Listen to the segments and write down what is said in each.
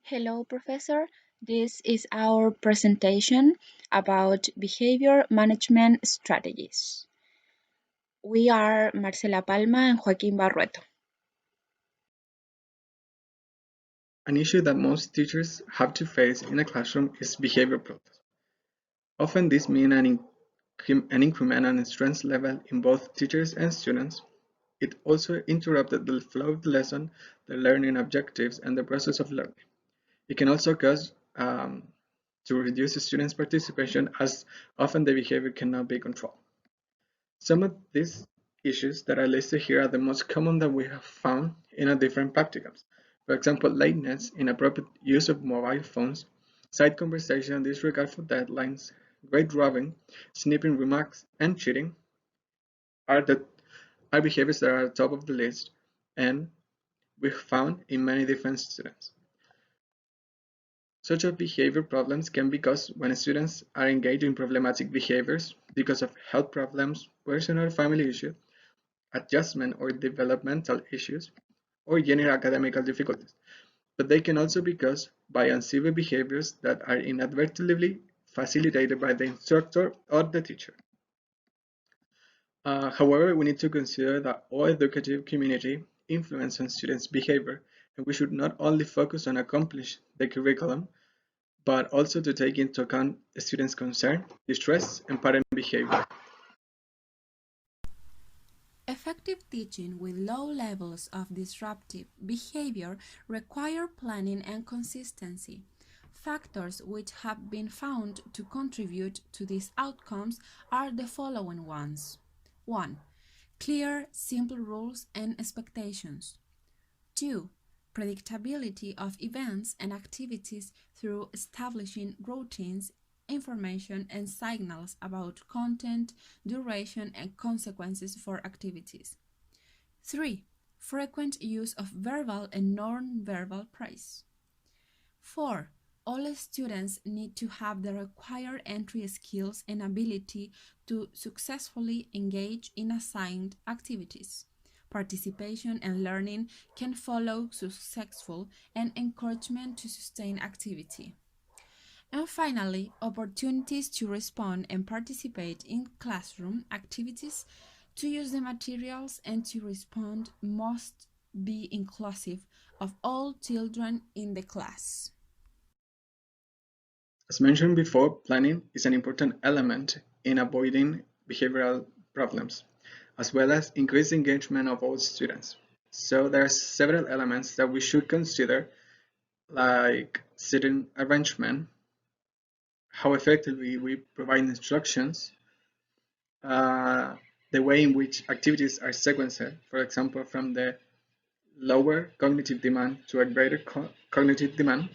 Hello, Professor. This is our presentation about behavior management strategies. We are Marcela Palma and Joaquín Barrueto. An issue that most teachers have to face in a classroom is behavior problems. Often this means an increment in stress level in both teachers and students. It also interrupted the flow of the lesson, the learning objectives, and the process of learning. It can also cause to reduce students' participation as often the behavior cannot be controlled. Some of these issues that are listed here are the most common that we have found in our different practicums. For example, lateness, inappropriate use of mobile phones, side conversation, disregard for deadlines, grade robbing, snipping remarks, and cheating are behaviors that are at the top of the list and we've found in many different students. Such behavior problems can be caused when students are engaged in problematic behaviors because of health problems, personal or family issues, adjustment or developmental issues, or general academic difficulties. But they can also be caused by uncivil behaviors that are inadvertently facilitated by the instructor or the teacher. However, we need to consider that all educative community influence on students' behavior, and we should not only focus on accomplish the curriculum, but also to take into account the students' concern, distress, and parent behavior. Effective teaching with low levels of disruptive behavior require planning and consistency. Factors which have been found to contribute to these outcomes are the following ones. 1. Clear, simple rules and expectations. 2. Predictability of events and activities through establishing routines, information, and signals about content, duration, and consequences for activities. 3. Frequent use of verbal and non-verbal praise. 4. All students need to have the required entry skills and ability to successfully engage in assigned activities. Participation and learning can follow successful and encouragement to sustain activity. And finally, opportunities to respond and participate in classroom activities, to use the materials and to respond must be inclusive of all children in the class. As mentioned before, planning is an important element in avoiding behavioral problems, as well as increased engagement of all students. So there are several elements that we should consider, like sitting arrangement, how effectively we provide instructions, uh, the way in which activities are sequenced, for example, from the lower cognitive demand to a greater cognitive demand,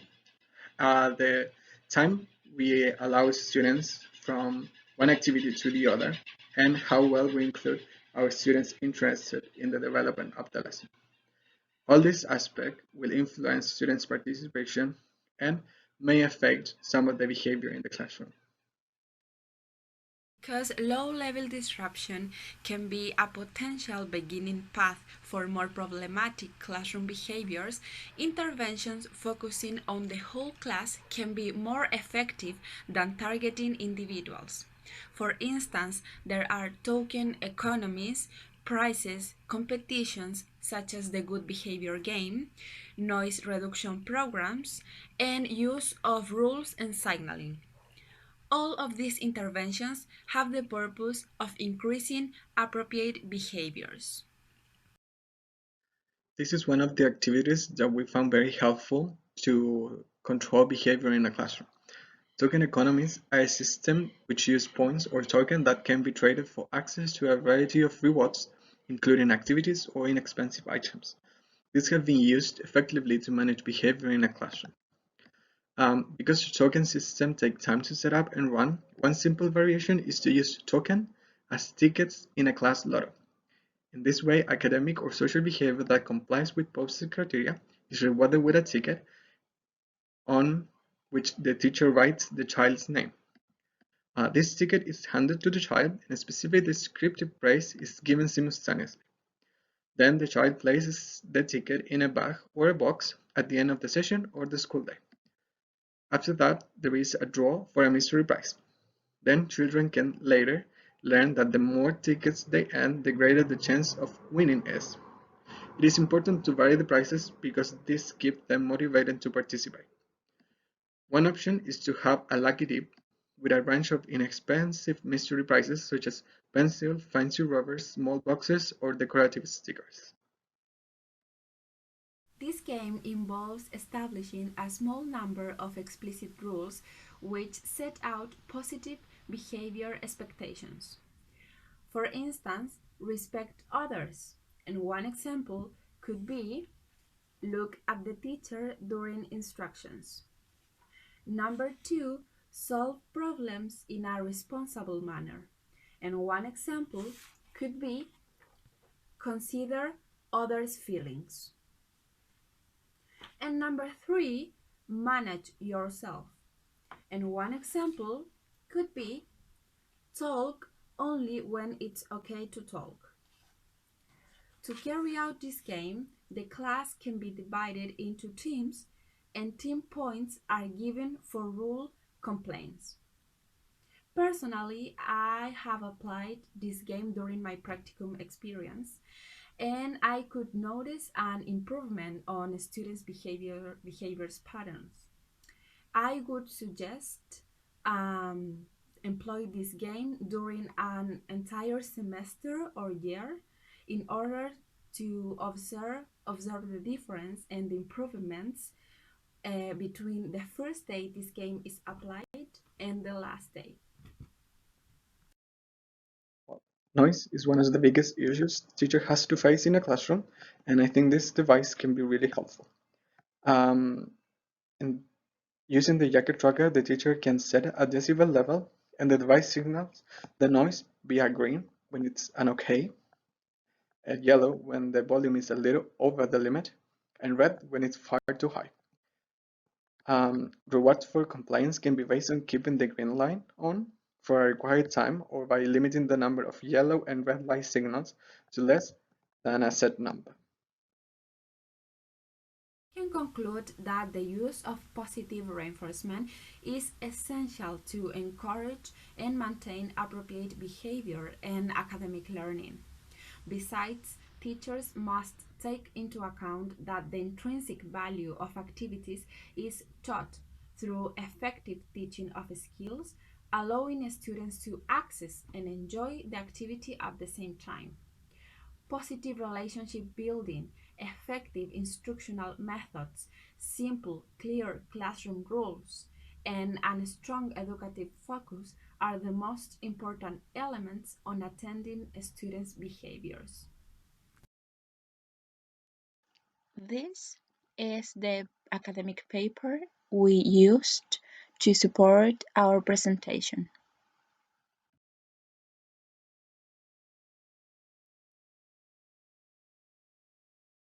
the time we allow students from one activity to the other, and how well we include our students interested in the development of the lesson. All this aspect will influence students' participation and may affect some of the behavior in the classroom. Because low-level disruption can be a potential beginning path for more problematic classroom behaviors, interventions focusing on the whole class can be more effective than targeting individuals. For instance, there are token economies, prizes, competitions such as the good behavior game, noise reduction programs, and use of rules and signaling. All of these interventions have the purpose of increasing appropriate behaviors. This is one of the activities that we found very helpful to control behavior in a classroom. Token economies are a system which use points or tokens that can be traded for access to a variety of rewards, including activities or inexpensive items. These have been used effectively to manage behavior in a classroom. Because the token system takes time to set up and run, one simple variation is to use token as tickets in a class lotto. In this way, academic or social behavior that complies with posted criteria is rewarded with a ticket on which the teacher writes the child's name. This ticket is handed to the child and a specific descriptive praise is given simultaneously. Then the child places the ticket in a bag or a box at the end of the session or the school day. After that, there is a draw for a mystery prize. Then children can later learn that the more tickets they earn, the greater the chance of winning is. It is important to vary the prices because this keeps them motivated to participate. One option is to have a lucky dip with a range of inexpensive mystery prizes such as pencil, fancy rubbers, small boxes, or decorative stickers. This game involves establishing a small number of explicit rules which set out positive behavior expectations. For instance, respect others. And one example could be look at the teacher during instructions. Number two, solve problems in a responsible manner. And one example could be consider others' feelings. And number three, manage yourself. And one example could be talk only when it's okay to talk. To carry out this game, the class can be divided into teams and team points are given for rule complaints. Personally, I have applied this game during my practicum experience and I could notice an improvement on students' behaviors patterns. I would suggest employ this game during an entire semester or year in order to observe the difference and the improvements between the first day this game is applied and the last day. Noise is one of the biggest issues teacher has to face in a classroom, and I think this device can be really helpful. Um, and using the jacket tracker, the teacher can set a decibel level, and the device signals the noise via green when it's an okay, yellow when the volume is a little over the limit, and red when it's far too high. Rewards for compliance can be based on keeping the green line on for a required time or by limiting the number of yellow and red light signals to less than a set number. We can conclude that the use of positive reinforcement is essential to encourage and maintain appropriate behavior and academic learning. Besides, teachers must take into account that the intrinsic value of activities is taught through effective teaching of skills, allowing students to access and enjoy the activity at the same time. Positive relationship building, effective instructional methods, simple, clear classroom rules, and a strong educative focus are the most important elements on attending students' behaviors. This is the academic paper we used to support our presentation.